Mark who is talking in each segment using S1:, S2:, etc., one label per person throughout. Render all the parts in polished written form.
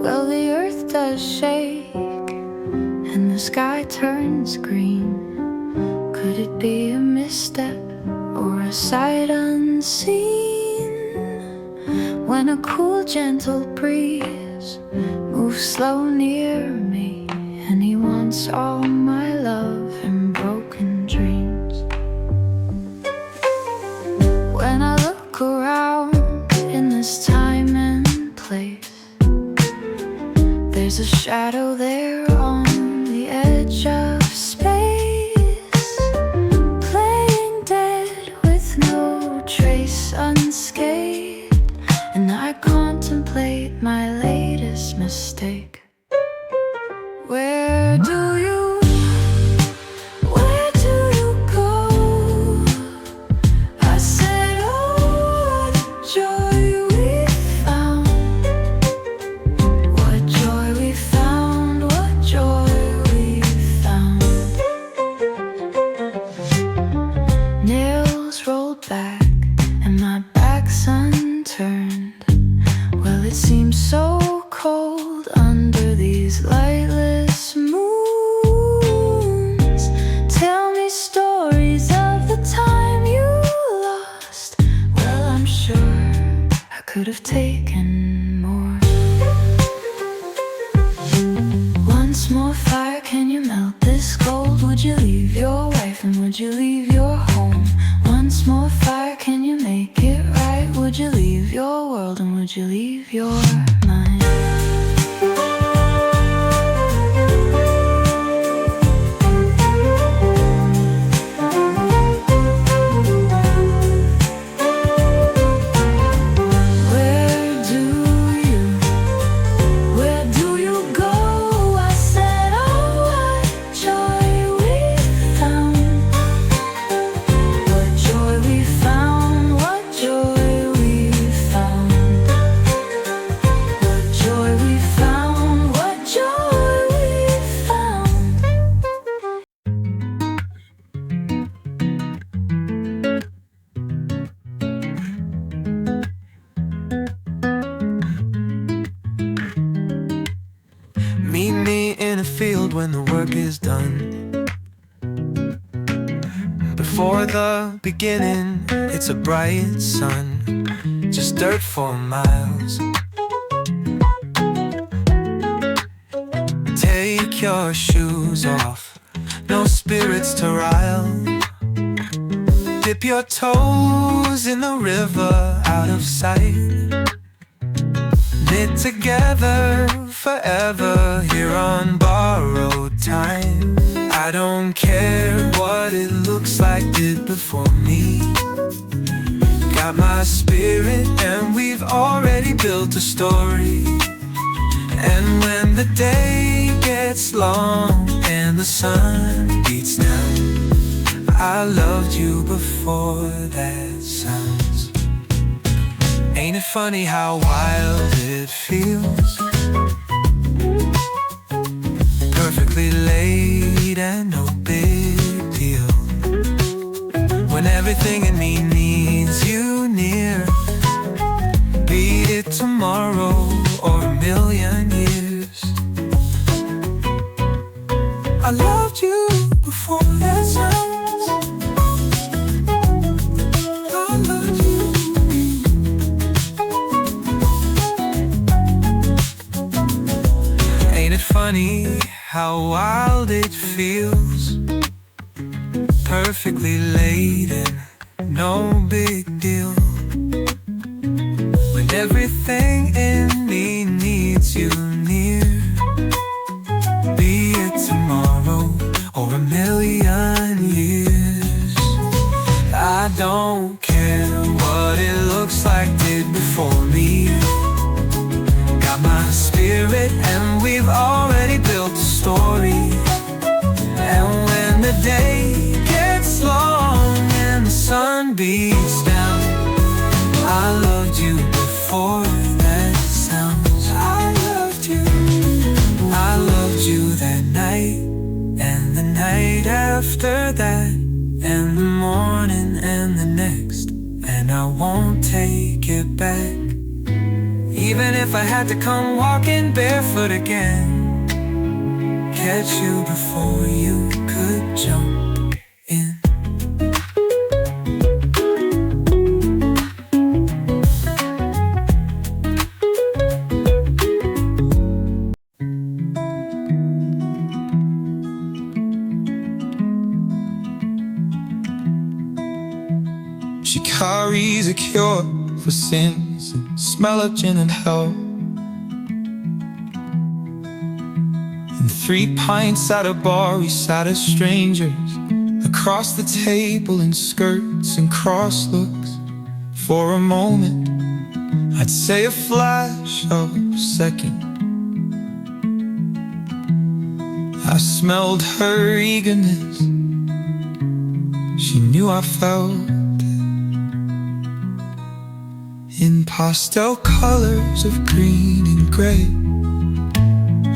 S1: Well, the earth does shake and the sky turns green. Could it be a misstep or a sight unseen? When a cool, gentle breeze moves slow near me, and he wants all my love and broken dreams. When I look around in this time and place, there's a shadow there on the edge of space, playing dead with no trace unscathed. And I contemplate my latest mistake. Where do you go? I said, oh, what joy we found. What joy we found, what joy we found. Nails rolled back and my back's unturned. Well, it seems so cold under these lightless moons. Tell me stories of the time you lost. Well, I'm sure I could have taken more. Once more fire, can you melt this gold? Would you leave your wife and would you leave your home? Once more fire, can you make it right? Would you leave your world and would you leave your mind? Where do you go? I said, oh, what joy we found. What joy we found, what joy we found. What joy we found, what joy we found.
S2: Meet me in a field when the work is done. Before the beginning, it's a bright sun, just dirt for miles. Take your shoes off, no spirits to rile. Dip your toes in the river out of sight. Knit together forever here on borrowed time. I don't care what it looks like did before me. Got my spirit and we've already built a story. And when the day gets long and the sun beats down, I loved you before that sounds. Ain't it funny how wild it feels? Perfectly laid and no big deal. When everything in me needs you near, be it tomorrow or a million years. I loved you before that sounds. I loved you. Ain't it funny how wild it feels? Perfectly laden, no big deal. When everything in me needs you near, be it tomorrow or a million years. I don't care what it looks like did before me. Got my spirit and we've already built a story. And when the day gets long and the sun beats down, I loved you before that sounds. I loved you. I loved you that night and the night after that and the morning and the next. And I won't take it back. Even if I had had to come walking barefoot again, catch you before you could jump in.
S3: She carries a cure for sins and smell of gin and hell, and 3 pints at a bar we sat as strangers, across the table in skirts and cross looks. For a moment, I'd say a flash of a second, I smelled her eagerness, she knew I felt it. In pastel colors of green and gray,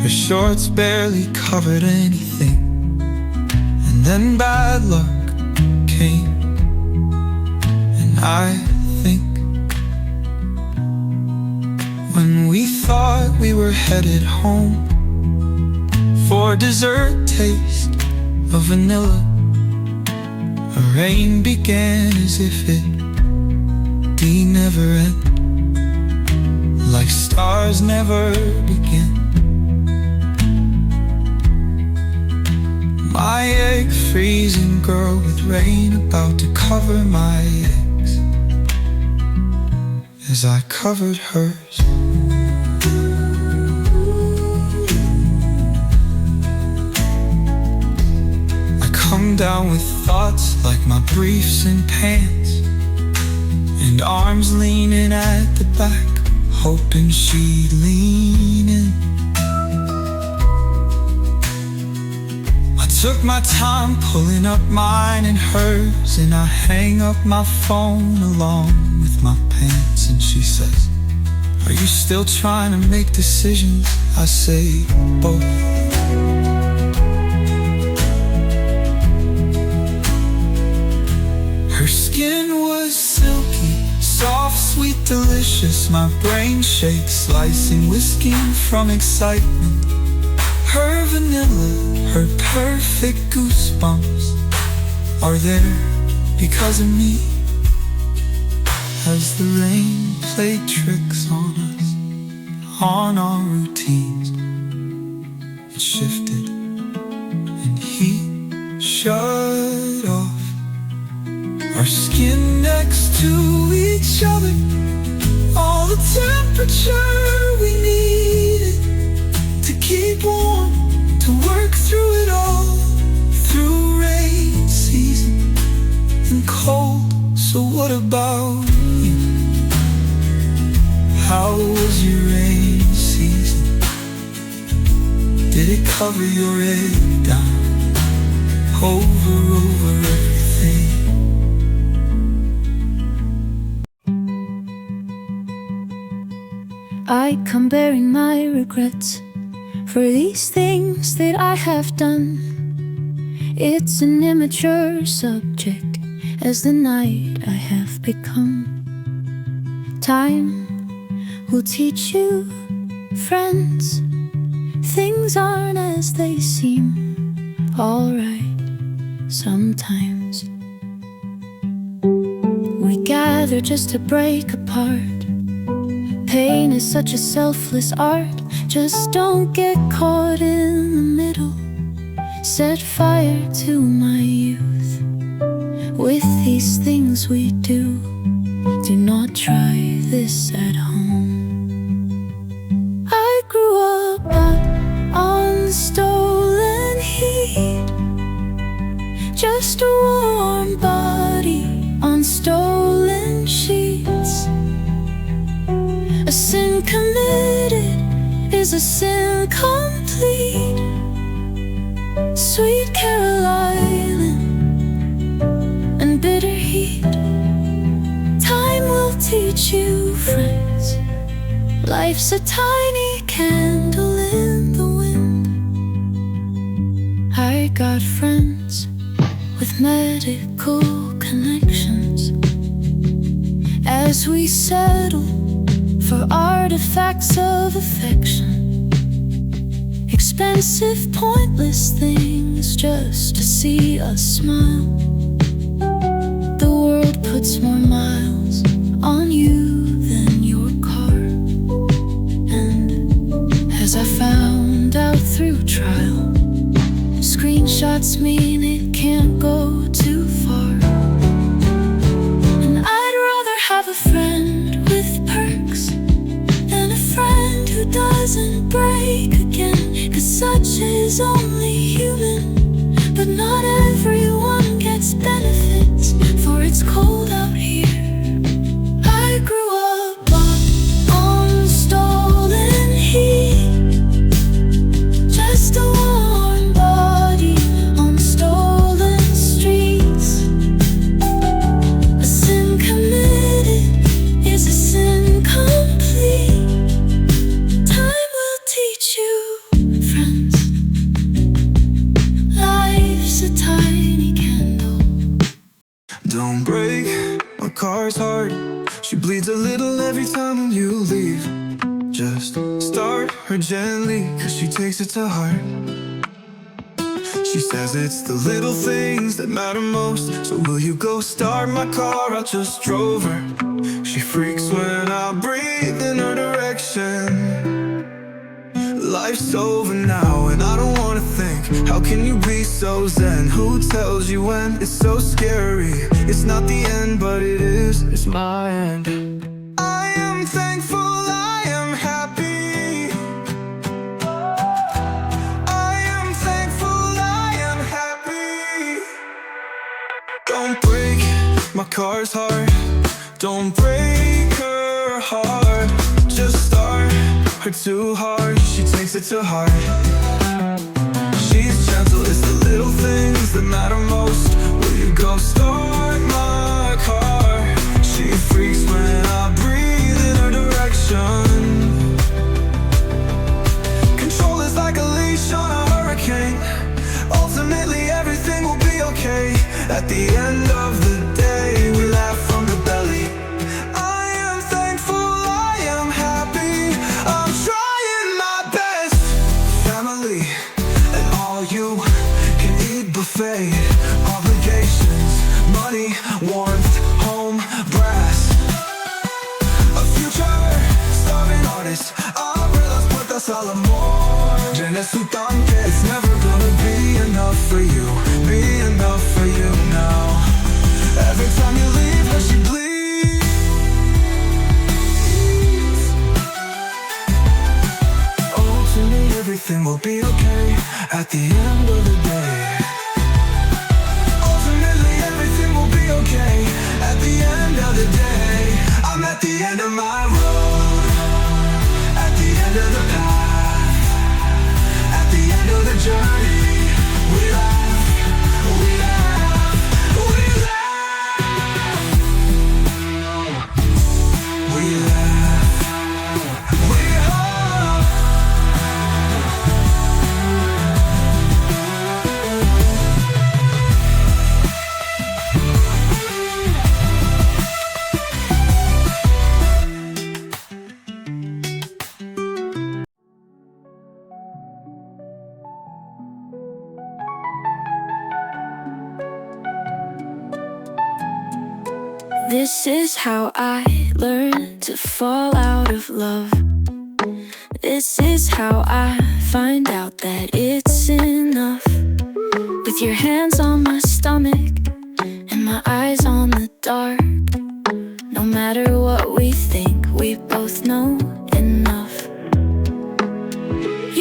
S3: her shorts barely covered anything. And then bad luck came, and I think when we thought we were headed home for dessert taste of vanilla, a rain began as if it never end, like stars never begin. My egg freezing girl with rain about to cover my eggs as I covered hers. I come down with thoughts like my briefs and pants, and arms leaning at the back, hoping she'd lean in. I took my time pulling up mine and hers, and I hang up my phone along with my pants. And she says, "Are you still trying to make decisions?" I say, "Both." Her skin was silky, soft, sweet, delicious. My brain shakes, slicing whiskey from excitement. Her vanilla, her perfect goosebumps are there because of me. As the rain played tricks on us, on our routines, it shifted and heat shut off. Our skin next to each other, all the temperature we needed to keep warm, to work through it all, through rain season and cold. So what about you? How was your rain season? Did it cover your head down, over everything?
S1: I come bearing my regrets for these things that I have done. It's an immature subject as the night I have become. Time will teach you, friends, things aren't as they seem. Alright, sometimes we gather just to break apart. Pain is such a selfless art. Just don't get caught in the middle. Set fire to my youth with these things we do. Do not try this at home. I grew up on stolen heat, just a warm body on stolen sheets. A sin committed is a sin complete. Sweet Carolina and bitter heat. Time will teach you, friends, life's a tiny candle in the wind. I got friends with medical connections as we settle for artifacts of affection, expensive, pointless things just to see us smile. The world puts more miles on you than your car, and as I found out through trial, screenshots mean it can't go too far. And I'd rather have a friend with perks than a friend who doesn't break again, 'cause such is only human. But not everyone gets benefits, for it's cold out here. I grew up on stolen heat, just a warm body on stolen streets. A sin committed is a sin complete. Time will teach you, friends. Life's a tiny candle.
S3: Don't break my car's heart. She bleeds a little every time when you leave. Just start her gently, 'cause she takes it to heart. She says it's the little things that matter most. So will you go start my car? I just drove her. She freaks when I breathe in her direction. Life's over now and I don't wanna think. How can you be so zen? Who tells you when? It's so scary. It's not the end, but it is. It's my end. I am thankful, I am happy. I am thankful, I am happy. Don't break my car's heart. Don't break her heart. Just start her too hard. She takes it to heart. She's gentle, it's the little things that matter most. Will you go start my car? She freaks when I breathe in her direction. Control is like a leash on a hurricane. Ultimately everything will be okay. At the end of the day, we laugh from the belly. I am thankful, I am happy. I'm trying my best. Family and all you can eat buffet. Obligations, money, warmth, home, brass. A future, starving artist. Umbrellas puertas al amor. Llena su tanque. It's never gonna be enough for you. Be enough for you now. Every time you leave her, she bleeds. Oh, to me everything will be okay at the end of the day. Ultimately everything will be okay at the end of the day. I'm at the end of my road, at the end of the path, at the end of the journey. We laugh, we laugh, we laugh. We laugh, we hope.
S1: This is how I learned to fall out of love. This is how I find out that it's enough. With your hands on my stomach and my eyes on the dark. No matter what we think, we both know enough.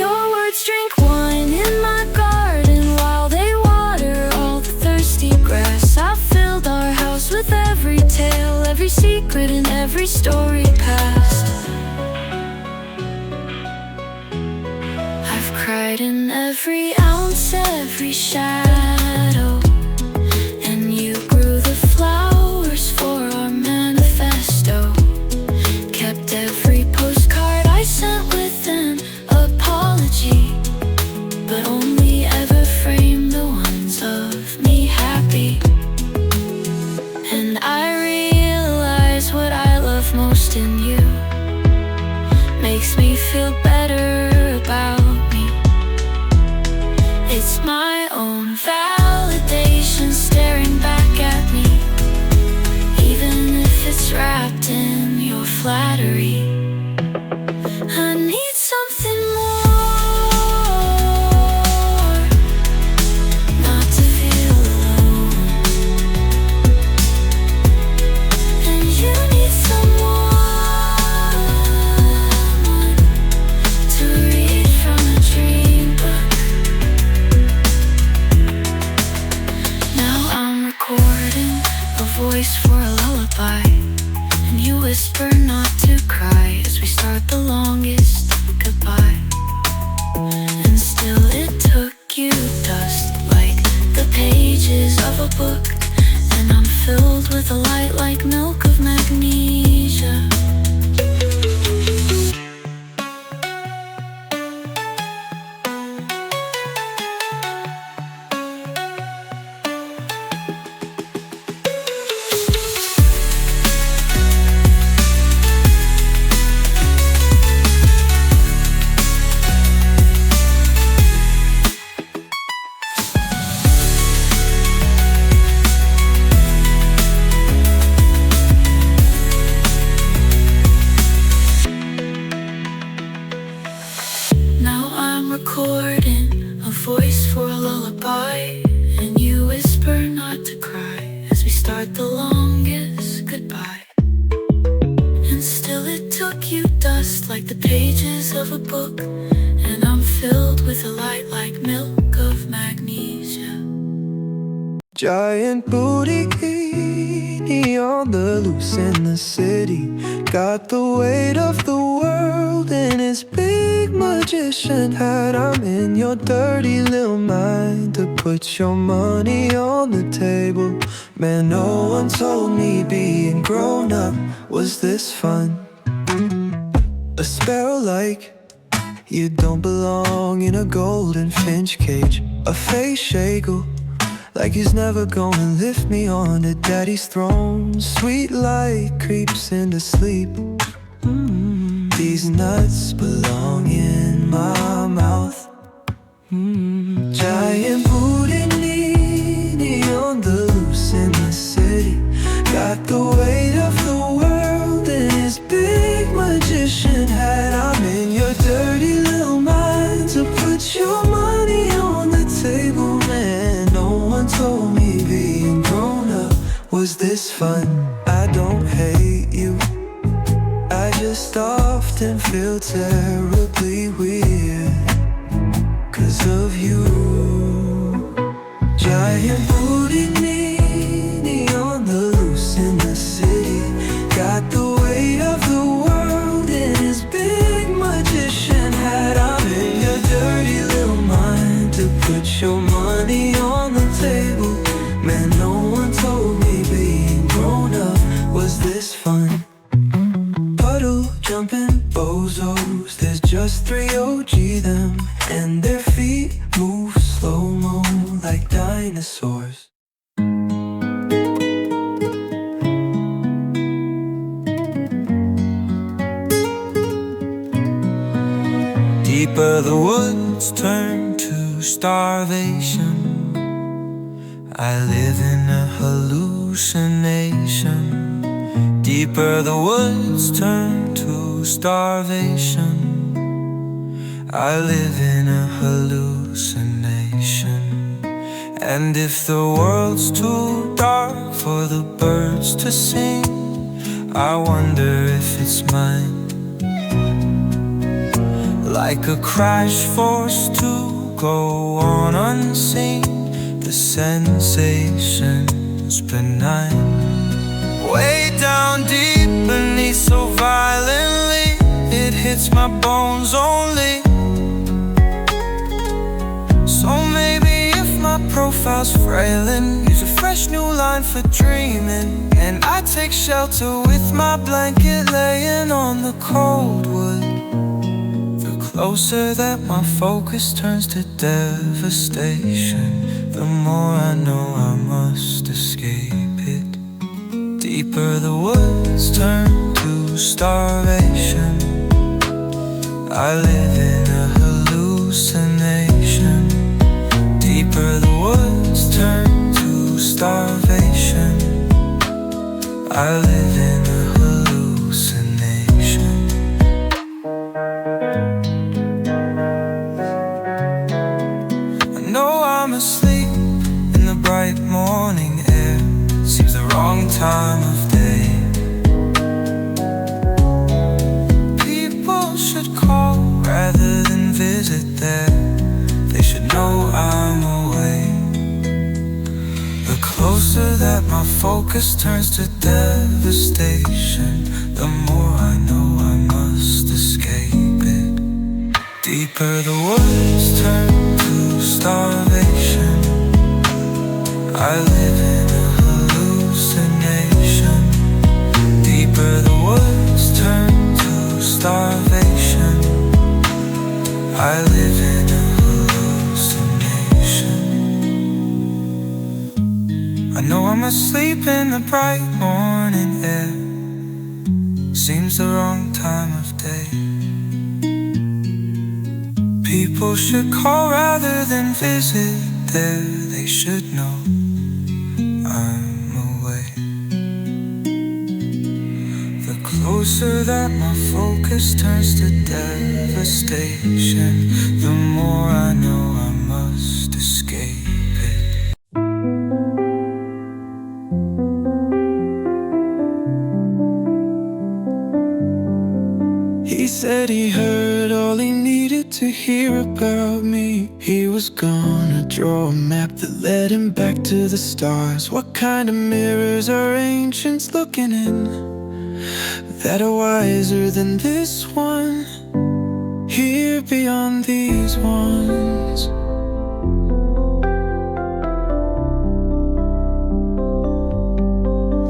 S1: Your words drink wine in my garden while they water all the thirsty grass. I filled our house with every tale, every secret and every story past. I've cried in every ounce, every shadow, and you grew the flowers for our manifesto. Kept every postcard I sent with an apology, but only ever framed the ones of me happy. And I realize what I love most in you Now I'm recording a voice for a lullaby, and you whisper not to cry as we start the longest goodbye. And still it took you dust like the pages of a book, and I'm filled with a light like milk of magnesia.
S3: Giant Boudini on the loose in the city, got the weight of the world in his big magician hat. I'm in your dirty little mind to put your money on the table. Man, no one told me being grown up was this fun. A sparrow like you don't belong in a golden finch cage. A face shakle like he's never gonna lift me onto daddy's throne. Sweet light creeps into sleep. These nuts belong in my mouth. Giant Boudini on the loose in the city, got the weight of the world in his big magician hat. I'm in your dirty little mind to put your money on the table. Man, no one told me being grown up was this fun. I don't hate you, I just often feel terribly weird 'cause of you. Giant Boudini on the loose in the city, got the weight of the world in his big magician hat. I'm in your dirty little mind to put your money on the table. Man, no one told me being grown up was this fun. Puddle jumping bozos, there's just 3 OG them, and their feet move slow-mo like dinosaurs. Deeper the woods turn to starvation, I live in a hallucination. Deeper the woods turn to starvation, I live in a hallucination. And if the world's too dark for the birds to sing, I wonder if it's mine. Like a crash forced to go on unseen, the sensation's benign. Way down deep beneath so violently, it hits my bones only. So maybe if my profile's frailing, use a fresh new line for dreaming, and I take shelter with my blanket laying on the cold wood. The closer that my focus turns to devastation, the more I know I must escape it. Deeper the woods turn to starvation, I live in a hallucination. Deeper the woods turn to starvation, I live in a hallucination. I know I'm asleep in the bright morning air, seems the wrong time of day. People should call rather than visit there, they should know I'm away. The closer that my focus turns to devastation, the more I know I must escape it. Deeper the woods turn to starvation, I live in a hallucination. Deeper the woods turn to starvation, I live in a hallucination. I know I'm asleep in the bright morning air, seems the wrong time of day. People should call rather than visit there, they should know I'm away. The clothes closer that my focus turns to devastation, the more I know I must escape it. He said he heard all he needed to hear about me. He was gonna draw a map that led him back to the stars. What kind of mirrors are ancients looking in that are wiser than this one, here beyond these ones?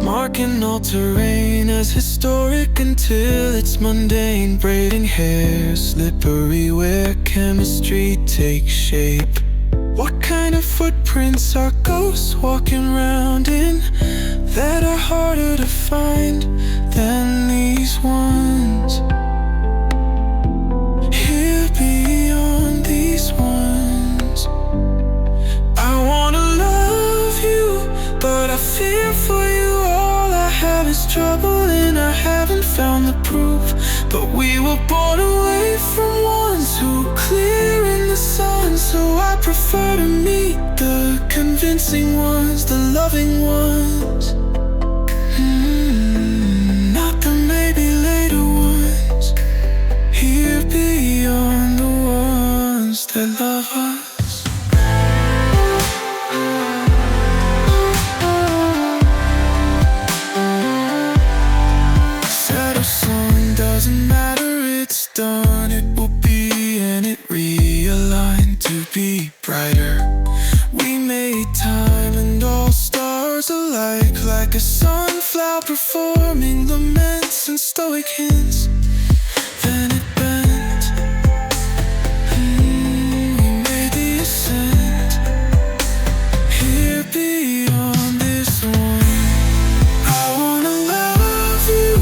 S3: Marking all terrain as historic until it's mundane. Braiding hair, slippery where chemistry takes shape. What kind of footprints are ghosts walking around in that are harder to find than these ones, here beyond these ones? I wanna love you, but I fear for you. All I have is trouble and I haven't found the proof. But we were born away from ones who clear in the sun, so I prefer to meet the convincing ones, the loving ones. Not the maybe later ones, here beyond the ones that love us. Doesn't matter, it's done, it will be, and it realigned to be brighter. We made time and all stars alike, like a sunflower performing laments and stoic hints. Then it bent, we made the ascent, here beyond this one. I wanna love you,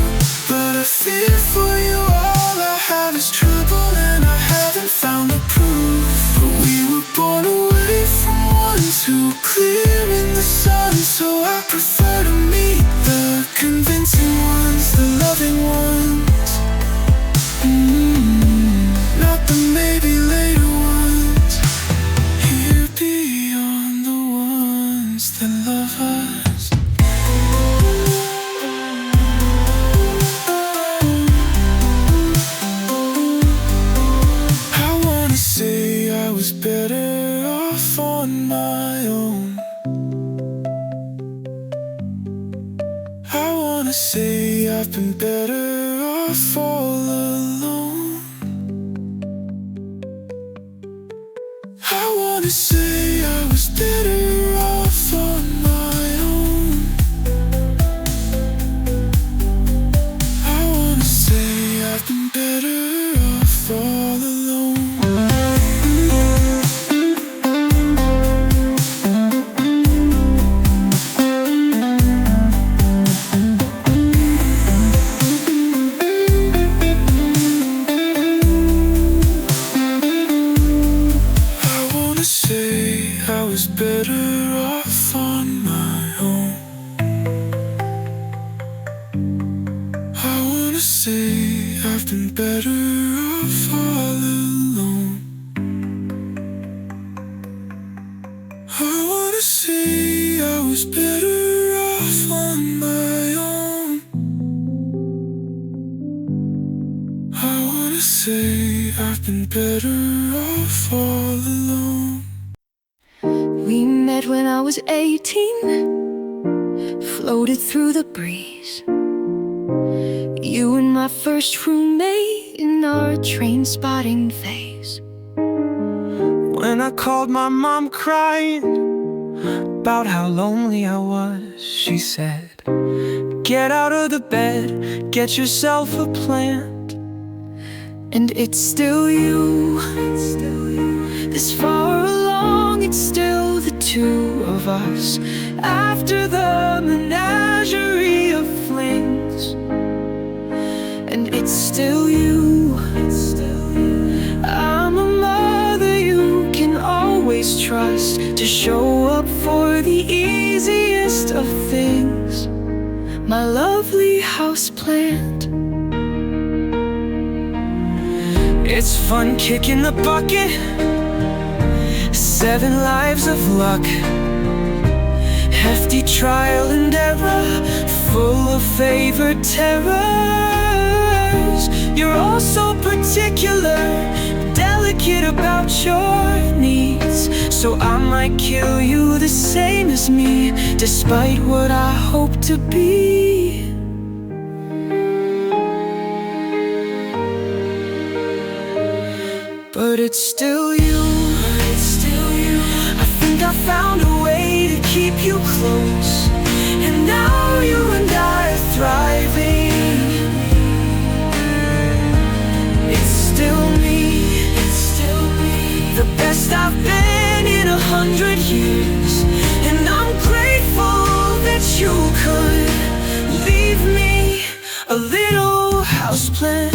S3: but I fear for you. All I have is trouble and I haven't found the proof. But we were born away from ones who clear in the sun, so I prefer to meet the convincing ones, the loving ones. Not the maybe later ones, here beyond the ones that love us. Better off on my own. I wanna say I've been better off all alone. I wanna say I was better off on my own. I wanna say I've been better off all alone. Better off on my own. I wanna say I've been better off all alone. I wanna say I was better off on my own. I wanna say I've been better off all alone.
S1: We met when I was 18, floated through the breeze. You and my first roommate in our train spotting phase.
S3: When I called my mom crying about how lonely I was, she said, get out of the bed, get yourself a plant.
S1: And it's still you, this far along, it's still the two of us. After the menagerie of flings, and it's still you. I'm a mother you can always trust to show up for the easiest of things. My lovely houseplant.
S2: It's fun kicking the bucket, 7 lives of luck, hefty trial and error, full of favored terrors. You're all so particular, delicate about your needs, so I might kill you the same as me, despite what I hope to be. But it's still you, I think I found a way to keep you close, and now you and I are thriving. It's still me, the best I've been in 100 years, and I'm grateful that you could leave me a little houseplant.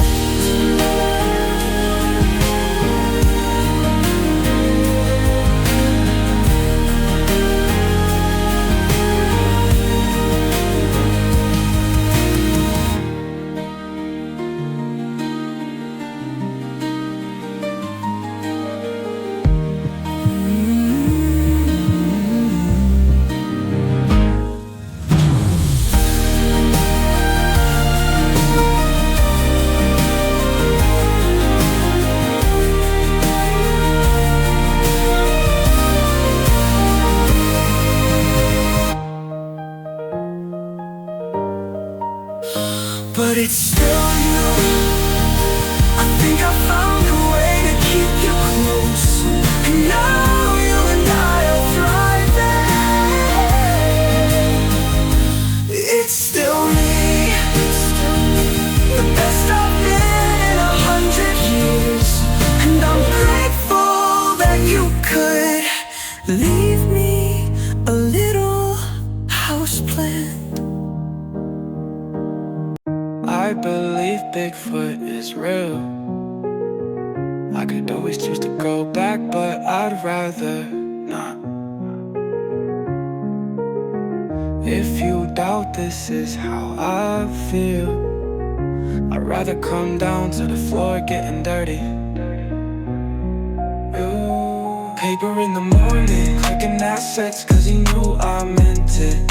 S2: But it's still you, I think I found a way to keep you close, and now you and I are thriving. It's still me, the best I've been in 100 years, and I'm grateful that you could leave me a little houseplant. I believe Bigfoot is real. I could always choose to go back, but I'd rather not. If you doubt this is how I feel, I'd rather come down to the floor getting dirty. Ooh. Paper in the morning, clicking assets cause he knew I meant it.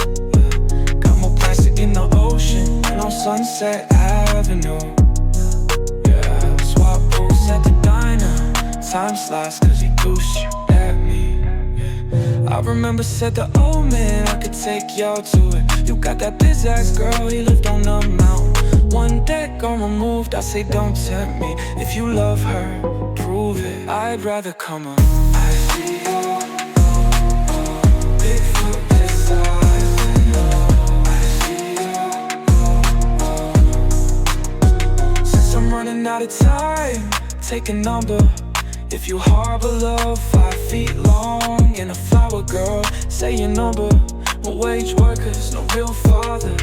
S2: Got more plastic in the ocean and on Sunset Avenue. Yeah, swap boots at the diner, time slides cause he goosed you at me. Yeah. I remember said the old man I could take y'all to it. You got that biz ass girl, he lived on the mountain. One deck on removed, I say don't tempt me. If you love her, prove it. I'd rather come on. I see you, Bigfoot beside. Running out of time, take a number. If you harbor love 5 feet long and a flower girl, say your number. No wage workers, no real father.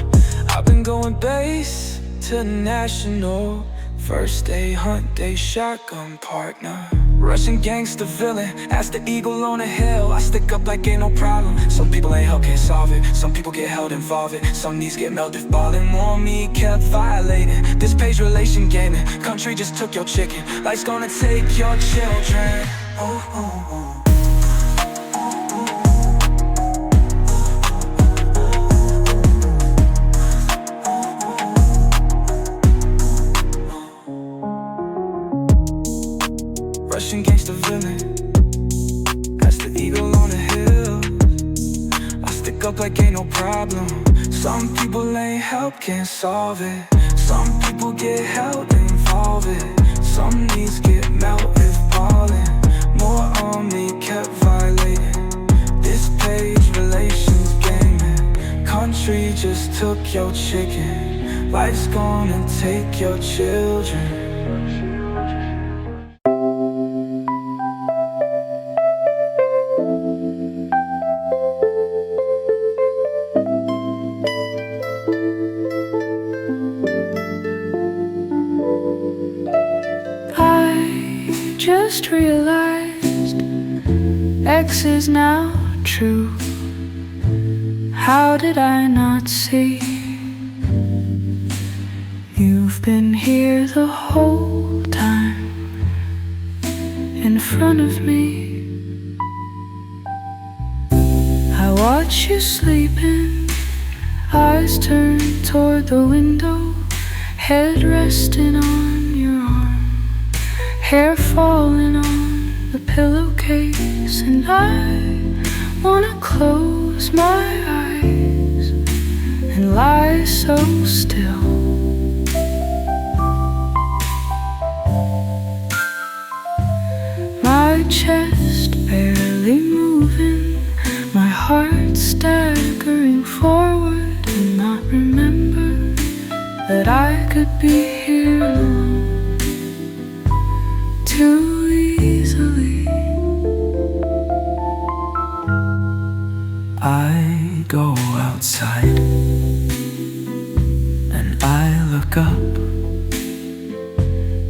S2: I've been going base to national. First day hunt, day shotgun partner. Russian gangster villain, ask the eagle on a hill. I stick up like ain't no problem. Some people ain't held, can't solve it. Some people get held involved it. Some knees get melted if ballin'. Want me kept violating. This page relation gaming. Country just took your chicken. Life's gonna take your children. Oh, oh, oh. Russian gangster villain, that's the eagle on the hill. I stick up like ain't no problem. Some people ain't help, can't solve it. Some people get held, involved it. Some knees get melted, falling. More on me, kept violating. This page, relations gaming. Country just took your chicken. Life's gonna take your children.
S1: Just realized X is now true. How did I not see? You've been here the whole time, in front of me. I watch you sleeping, eyes turned toward the window, head resting on your arm, hair falling on the pillowcase. And I wanna close my eyes and lie so still. My chest barely moving, my heart staggering forward, and not remember that I could be here alone too easily.
S2: I go outside and I look up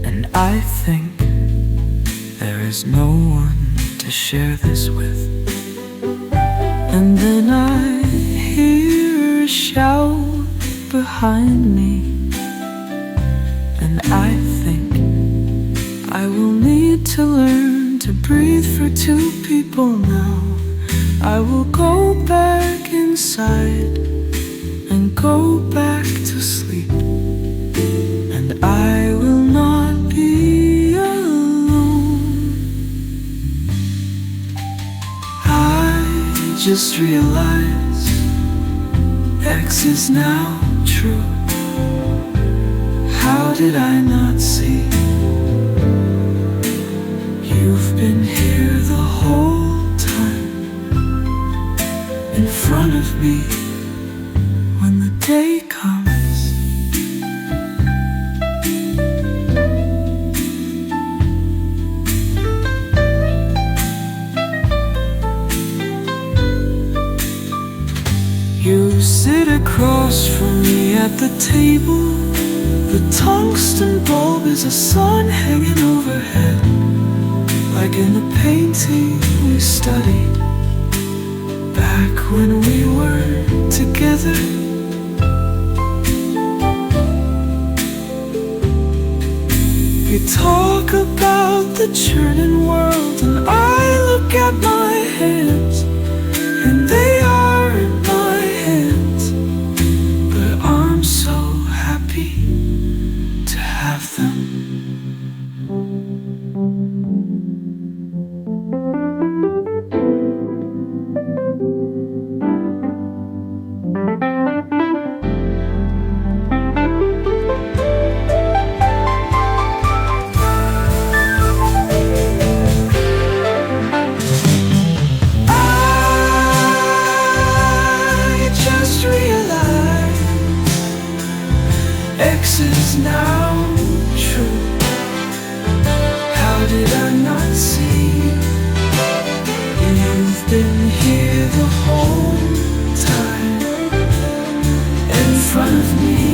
S2: and I think there is no one to share this with. And then I hear a shout behind me, and I think I will need to learn to breathe for two people now. I will go back inside and go back to sleep, and I will not be alone. I just realized X is now true. How did I not see? You've been here the whole time, in front of me. When the day comes, you sit across from me at the table. The tungsten bulb is a sun hanging overhead, like in the painting we studied back when we were together. We talk about the churning world, and I look at my hands, and they are in my hands, but I'm so happy to have them. X is now true. How did I not see? You've been here the whole time, in front of me.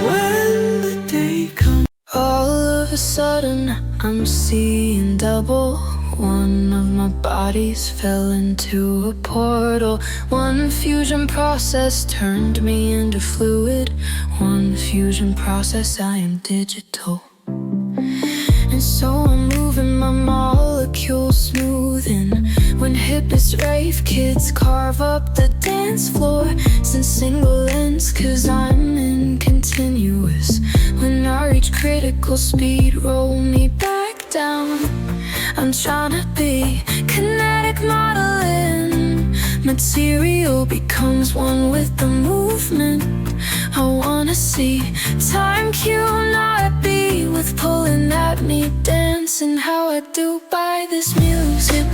S2: When the day comes,
S1: All of a sudden I'm seeing double. One of my bodies fell into a portal. One fusion process turned me into fluid. One fusion process, I am digital. And so I'm moving my molecules smoothing. When hippest rave kids carve up the dance floor, since single ends, cause I'm in continuous. When I reach critical speed, roll me back down. I'm tryna be kinetic modeling. Material becomes one with the movement. I wanna see time Q, not be with pulling at me, dancing how I do by this music.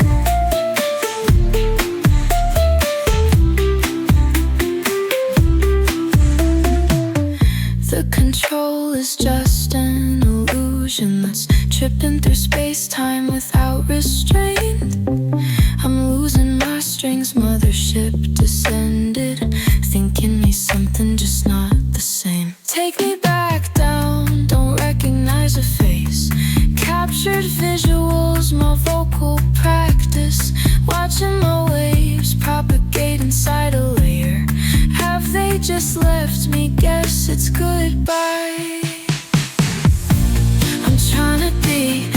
S1: The control is just an illusion that's tripping through space-time without restraint. I'm losing my strings, mothership descended, thinking me something just not the same. Take me back down, don't recognize a face. Captured visuals, my vocal practice. Watching my waves propagate inside a layer. Have they just left me? Guess it's goodbye. I'm tryna be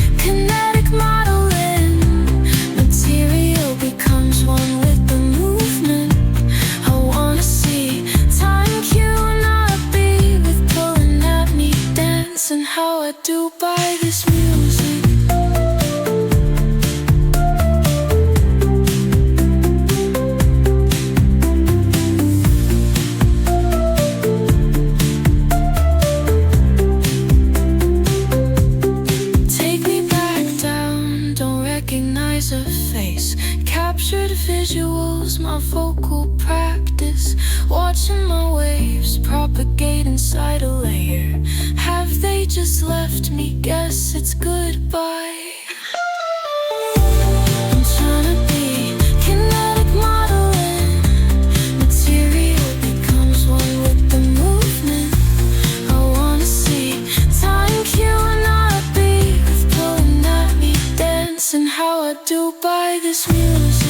S1: captured visuals, my vocal practice, watching my waves propagate inside a layer. Have they just left me? Guess it's goodbye. I'm trying to be kinetic modeling. Material becomes one with the movement. I wanna see time queuing not a beat with pulling at me, dancing how I do by this music.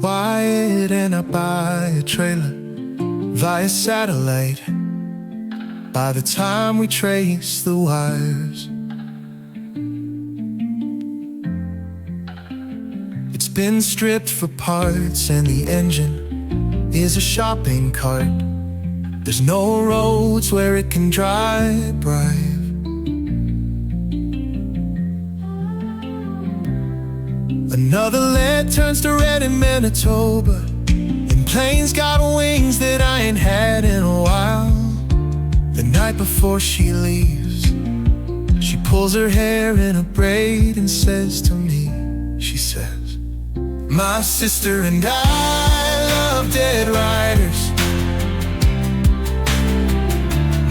S3: Wired and I buy a trailer via satellite. By the time we trace the wires, it's been stripped for parts and the engine is a shopping cart. There's no roads where it can drive. Another lead turns to red in Manitoba, and planes got wings that I ain't had in a while. The night before she leaves, she pulls her hair in a braid and says to me, she says, my sister and I love dead riders.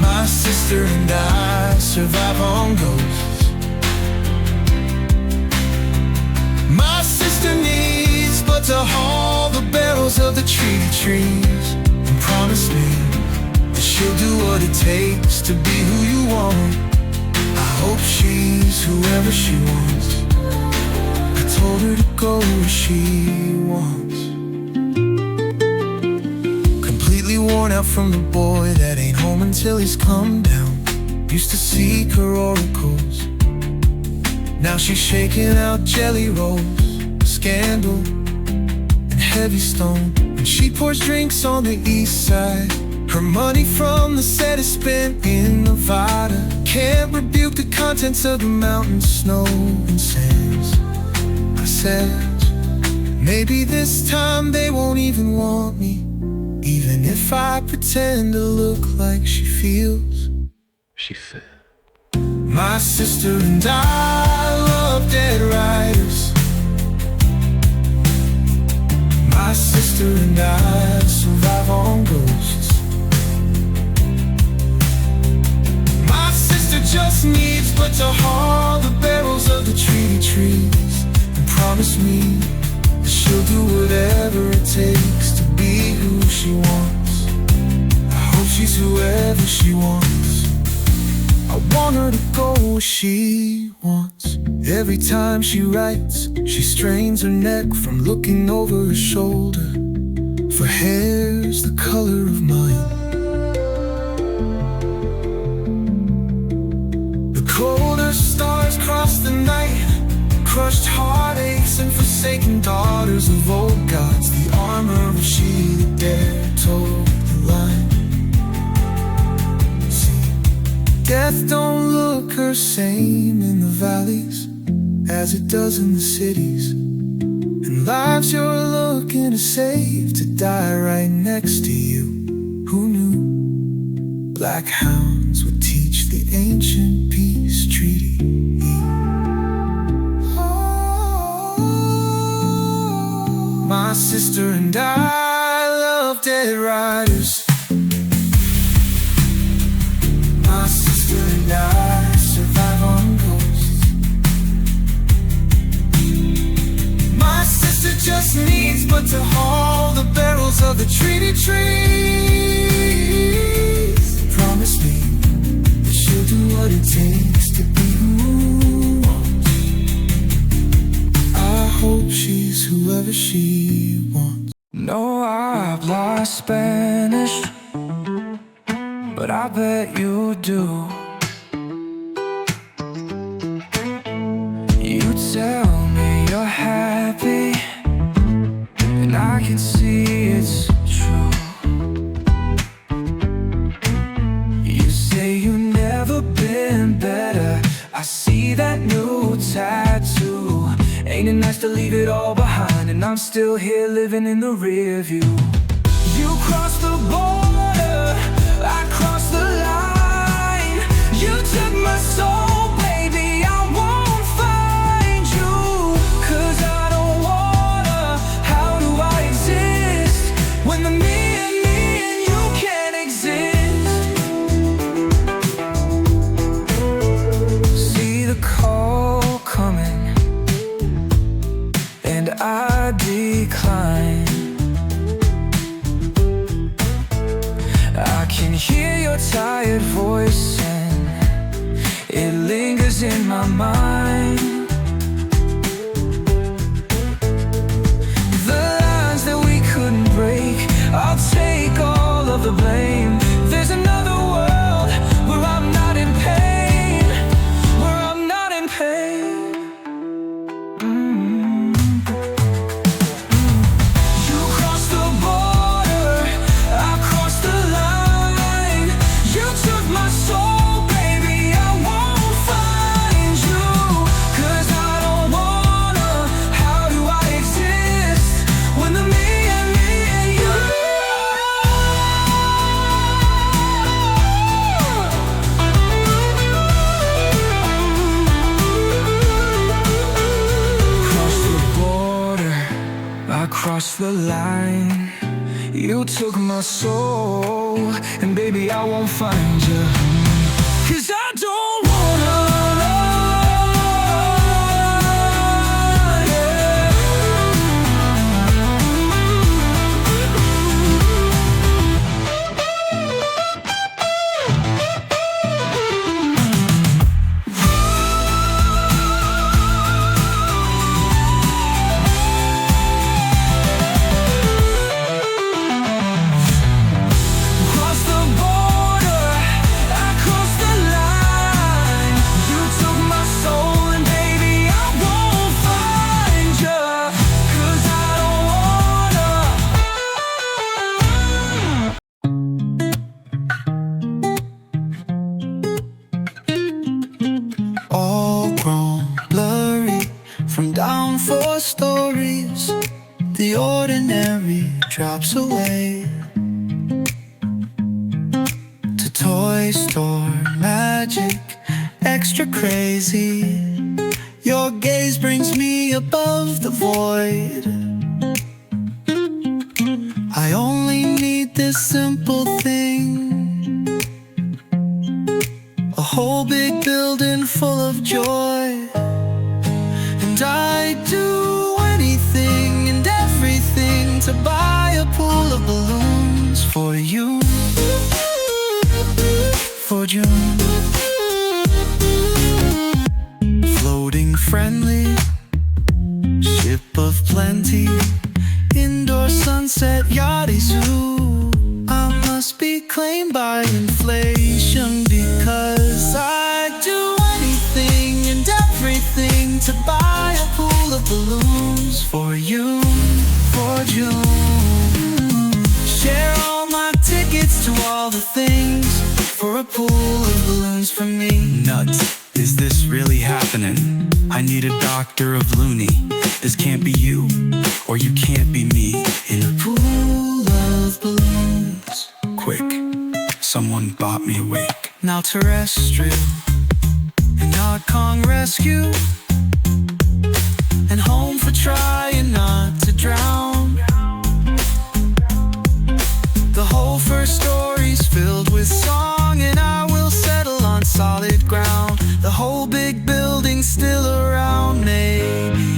S3: My sister and I survive on ghosts. My sister needs but to haul the barrels of the trees and promise me that she'll do what it takes to be who you want. I hope she's whoever she wants. I told her to go where she wants. Completely worn out from the boy that ain't home until he's come down. Used to seek her oracles. Now she's shaking out jelly rolls, Scandal, and heavy stone. And she pours drinks on the east side. Her money from the set is spent in Nevada. Can't rebuke the contents of the mountain snow and sands. I said, maybe this time they won't even want me, even if I pretend to look like she feels. She said, my sister and I love dead riders. My sister and I survive on ghosts. My sister just needs but to haul the barrels of the trees and promise me that she'll do whatever it takes to be who she wants. I hope she's whoever she wants. I want her to go where she wants. Every time she writes, she strains her neck from looking over her shoulder for hairs the color of mine. The colder stars cross the night, crushed heartaches and forsaken daughters of old gods. The armor of she that dared told the line. Death don't look her same in the valleys as it does in the cities. And lives you're looking to save to die right next to you. Who knew black hounds would teach the ancient peace treaty? My sister and I love dead riders. My sister and I survive on ghosts. My sister just needs but to haul the barrels of the trees. Promise me that she'll do what it takes to be who wants. I hope she's whoever she wants.
S2: No, I habla Spanish, but I bet you do. You tell me you're happy, and I can see it's true. it nice to leave it all behind, and I'm still here living in the rear view. You crossed the border, I crossed the line. You took my soul, baby, I won't find you. 'Cause I don't wanna, how do I exist when the me and you can't exist? See the call coming, and I decline. I can hear your tired voice and it lingers in my mind. The lines that we couldn't break, I'll take all of the blame. There's another world where I'm not in pain, where I'm not in pain. You crossed the border, I crossed the line. You took my soul, baby, I won't find you. 'Cause I don't wanna, how do I exist when the me and you cross the border, I crossed the line. You took my soul, and baby, I won't find you. 'Cause I don't wanna, yeah. Cross the border, I crossed the line. You took my soul, and baby, I won't find you. 'Cause I don't wanna.
S3: All grown blurry from down 4 stories. The ordinary drops away to toy store magic, extra crazy. Your gaze brings me above the void. I only need this simple thing, a whole big building full of joy. And I'd do anything and everything to buy a pool of balloons for you, for June. Floating friendly, ship of plenty, indoor sunset yachty zoo. I must be claimed by inflation, because I'd do anything and everything to buy a pool of balloons for you, for June. Share all my tickets to all the things for a pool of balloons for me.
S4: Nuts, is this really happening? I need a doctor of loony. This can't be you, or you can't be me.
S3: In a pool of balloons.
S4: Quick, someone bought me awake.
S3: Now terrestrial and not Kong rescue, and home for trying not to drown. The whole first story's filled with song, and I will settle on solid ground. The whole big building's still around, maybe.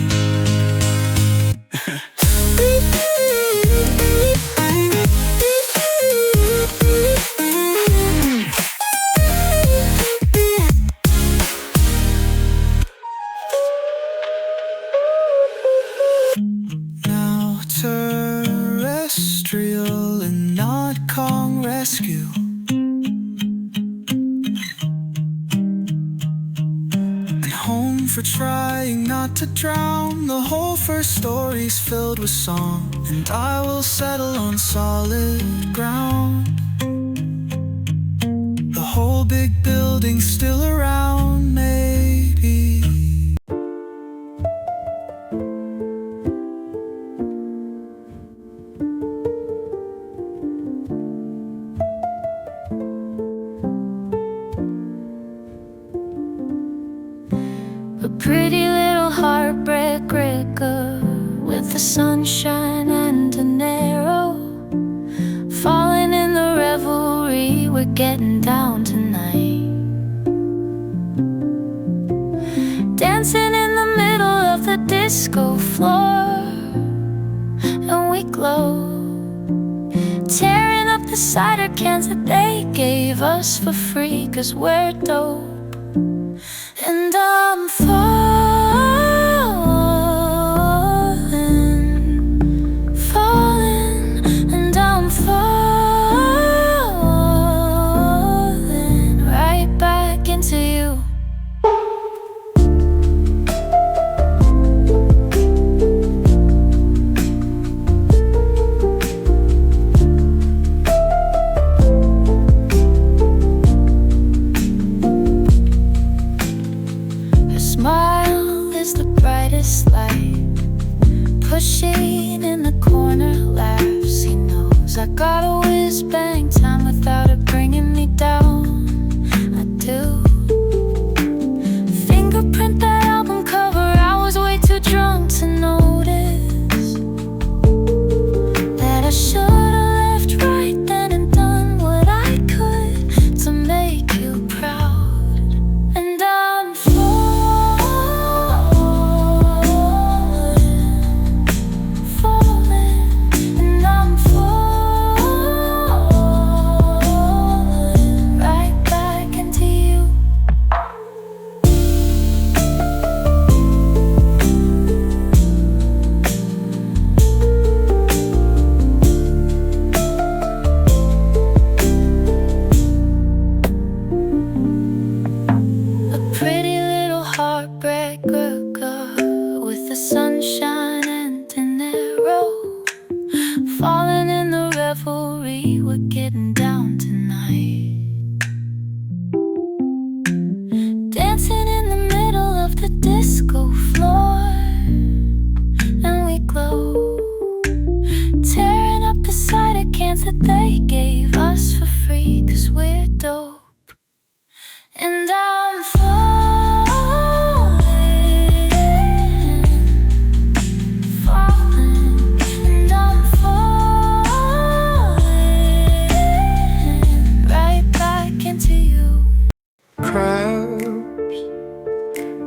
S3: Now terrestrial and not Kong rescue, and home for trying not to drown. The whole first story's filled with song, and I will settle on solid ground. The whole big building's still around, maybe.
S1: sunshine and Dinero, falling in the revelry. We're getting down tonight, dancing in the middle of the disco floor, and we glow, tearing up the cider cans that they gave us for free, 'cause we're dope. And I'm falling, falling, and I'm falling right back into you. Light, pushing in the corner, laughs. He knows I got a whiz bang time without it bringing me down. I do. Fingerprint that album cover, I was way too drunk to notice that I should've left right then and done what I could to make you proud. And I'm with the sunshine and Dinero, falling in the revelry. We're getting down tonight, dancing in the middle of the disco floor, and we glow, tearing up the cider cans that they gave us for free, 'cause we're dope. And I'm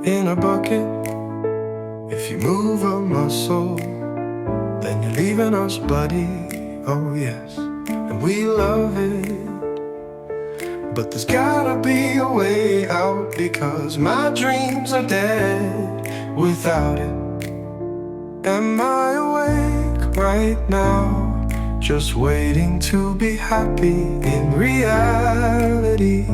S3: in a bucket. If you move a muscle, then you're leaving us, buddy. Oh yes, and we love it. But there's gotta be a way out, because my dreams are dead without it. Am I awake right now, just waiting to be happy in reality?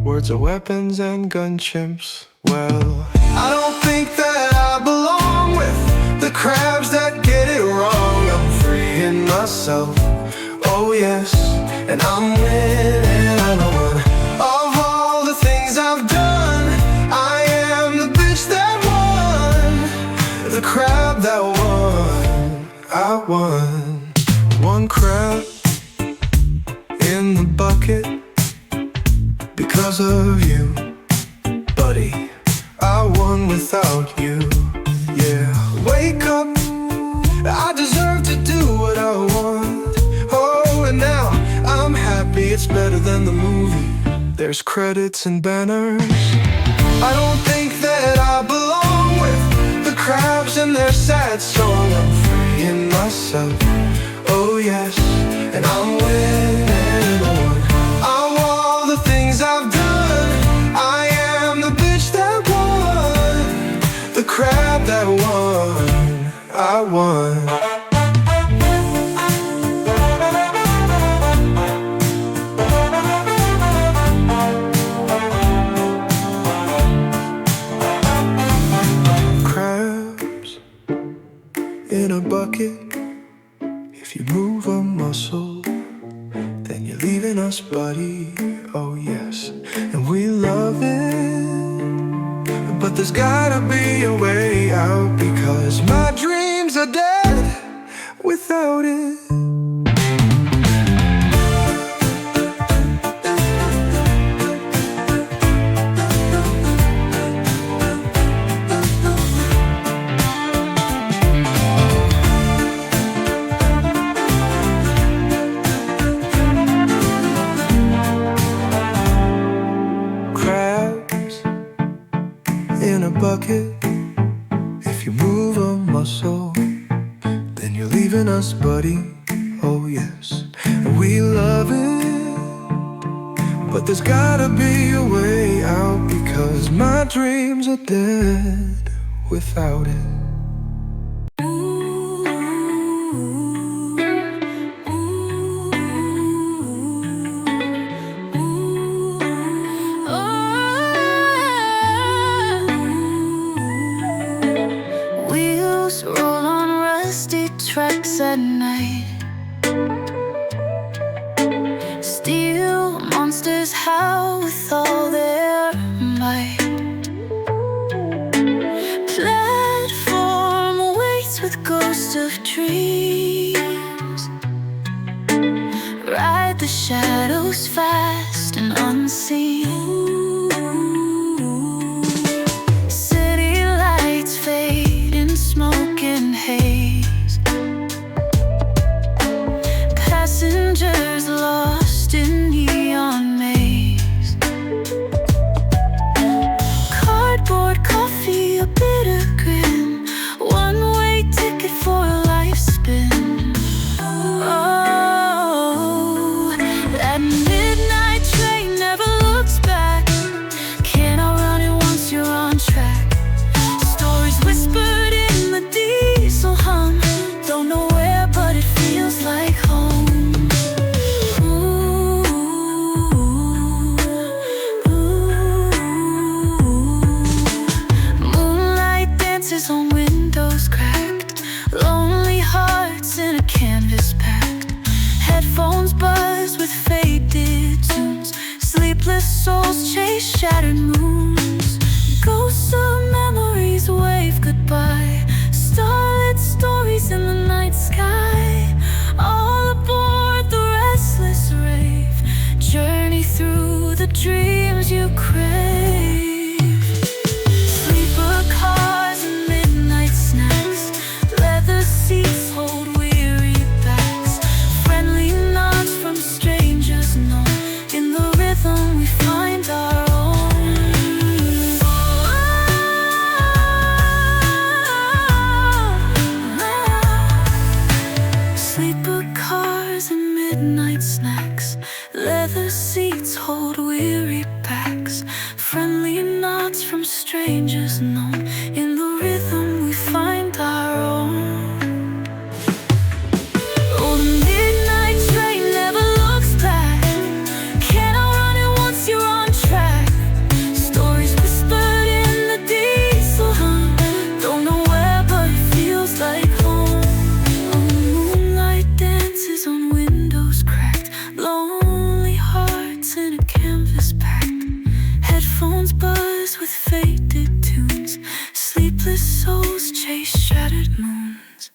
S3: Words are weapons and gun chimps. Well, I don't think that I belong with the crabs that get it wrong. I'm freeing myself, oh yes, and I'm winning. I know of all the things I've done, I am the bitch that won, the crab that won. I won. One crab in the bucket because of you, buddy. I won without you, yeah. Wake up, I deserve to do what I want. Oh, and now I'm happy, it's better than the movie. There's credits and banners. I don't think that I belong with the crabs and their sad song. I'm freeing myself, oh yes, and I'm winning on. Of all the things I've done, I am the bitch that won, the crab that won. I won. In a bucket. If you move a muscle, then you're leaving us, buddy. Oh yes, and we love it. But there's gotta be a way out, because my dreams are dead without it. believe in us, buddy. Oh yes, we love it. But there's gotta be a way out, because my dreams are dead without it.
S1: Wheels roll on rusty tracks at night. Steel monsters howl with all their might. Platform waits with ghosts of dreams. Ride the shadows fast and unseen. City lights fade in smoke and haze. Passengers lost in neon maze. Cardboard coffee, a bitter grin. One-way ticket for a life spin. Oh, that midnight train never looks back. Can't outrun it once you're on track. Stories whispered in the diesel hum. Don't know where, but it feels like home. Moonlight dances on windows cracked. Lonely hearts in a canvas packed. Headphones buzz with faded tunes. Sleepless souls chase shattered moons. Ghosts of memories wave goodbye. Starlit stories in the night sky. All aboard the restless rave. Journey through the dreams you crave. Sleeper cars and midnight snacks. Leather seats hold weary backs. Friendly nods from strangers known. In the rhythm we find our own. Sleeper cars and midnight snacks. Leather seats hold weary packs. Friendly nods from strangers known. In the rhythm we find our own. Oh, the midnight train never looks back. Can't outrun it once you're on track. Stories whispered in the diesel hum. Don't know where, but it feels like home. Oh, moonlight dances on windows cracked. Lonely hearts in a canvas packed. Headphones buzz with faded tunes. Sleepless souls chase shattered moons.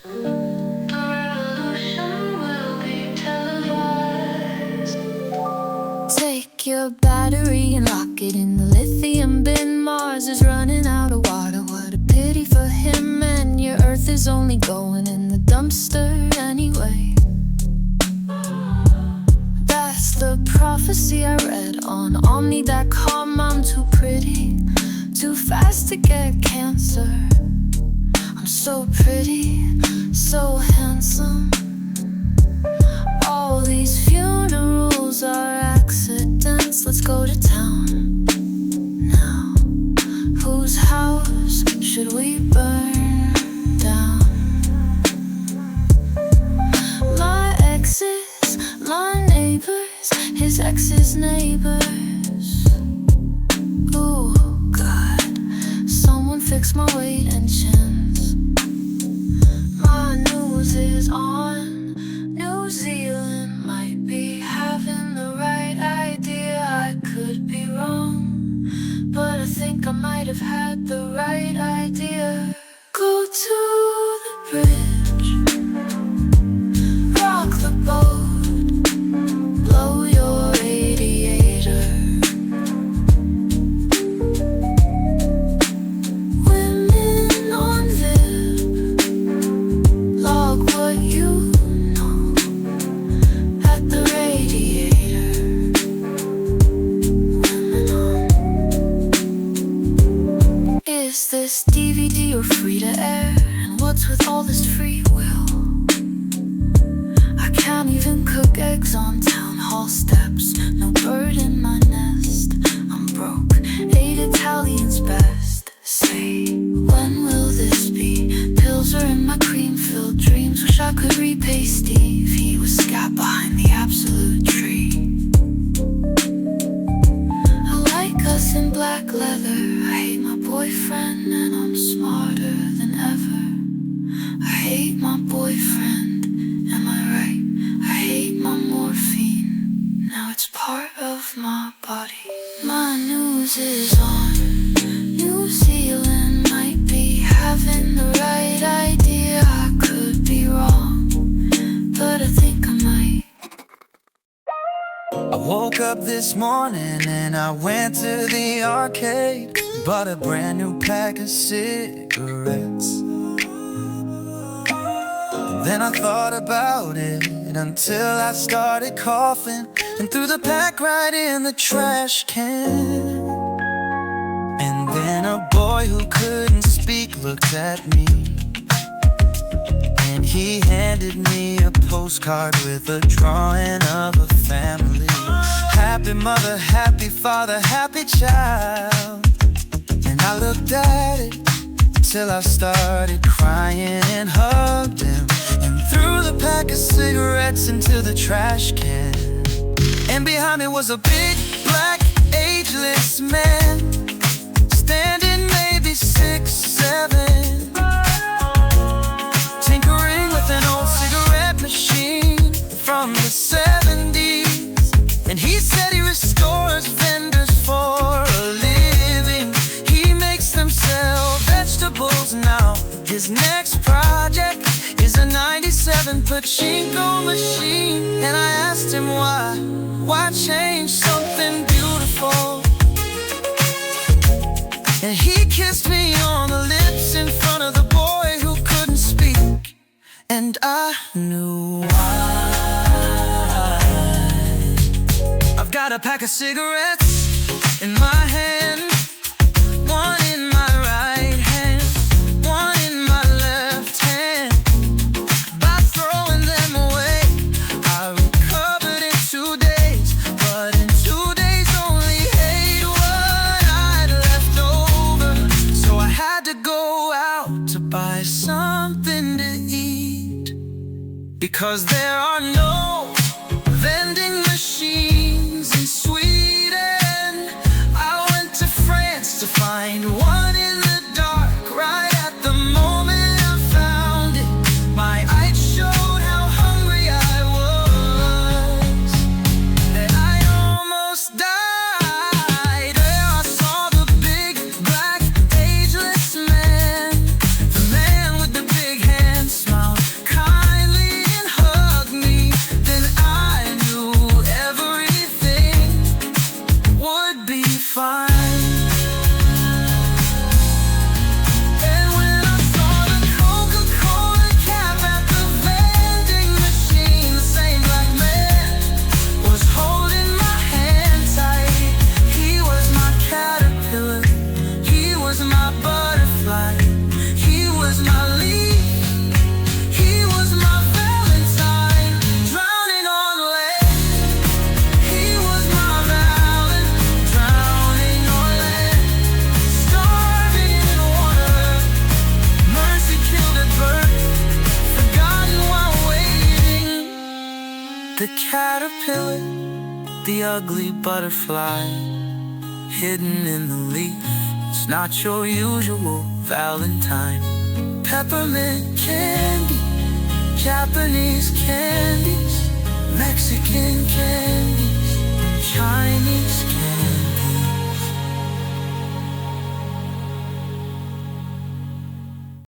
S1: The revolution will be televised. Take your battery and lock it in the lithium bin. Mars is running out of water. What a pity for him. And your Earth is only going in the dumpster anyway. That's the prophecy I read on Omni.com. I'm too pretty, too fast to get cancer. I'm so pretty, so handsome. All these funerals are accidents. Let's go to town now. Whose house should we burn down? My exes, my neighbors, his ex's neighbors. Oh God, someone fix my weight and chins. My news is on. New Zealand might be having the right idea. I could be wrong, but I think I might have had the right idea. Go to the bridge, rock the boat, blow your radiator. Women on VIP, log what you know at the radiator. Women on. Is this DVD or free to air? And what's with all this free will? cook eggs on town hall steps. No bird in my nest. I'm broke. Ate Italian's best. Say, when will this be? Pills are in my cream-filled dreams. Wish I could repay Steve. He was scat behind the absolute tree. I like us in black leather. I hate my boyfriend and I'm smarter than ever. I hate my boyfriend, am I right? I hate my morphine, now it's part of my body. My news is on. New Zealand might be having the right idea. I could be wrong, but I think I might.
S3: I woke up this morning and I went to the arcade. Bought a brand new pack of cigarettes. Then I thought about it until I started coughing and threw the pack right in the trash can. And then a boy who couldn't speak looked at me, and he handed me a postcard with a drawing of a family. Happy mother, happy father, happy child. And I looked at it till I started crying and hugged him and threw the pack of cigarettes into the trash can. And behind me was a big, black, ageless man, standing maybe 6'7", tinkering with an old cigarette machine from the 70s. And he said he restores vendors for a living. He makes them sell vegetables now. His next project is a 97 Pachinko machine. And I asked him why change something beautiful? And he kissed me on the lips in front of the boy who couldn't speak. And I knew why. I've got a pack of cigarettes in my hand, one in my right hand, one in my left hand. By throwing them away, I recovered in 2 days, but in 2 days only ate what I'd left over. So I had to go out to buy something to eat, because there are no vending machines in Sweden. I went to France to find one in the dark. Right at the moment I found it, my eyes showed how hungry I was, that I almost died. There I saw the big, black, ageless man, the man with the big hand, smiled kindly and hugged me. Then I knew everything would be fine. And when I saw the Coca-Cola cap at the vending machine, the same black man was holding my hand tight. He was my caterpillar, he was my butterfly, he was my leaf, he was my valentine, drowning on land. He was my valentine, drowning on land, starving in water. Mercy killed at birth, forgotten while waiting. The caterpillar, the ugly butterfly, hidden in the leaf. It's not your usual valentine. Peppermint candy, Japanese candy.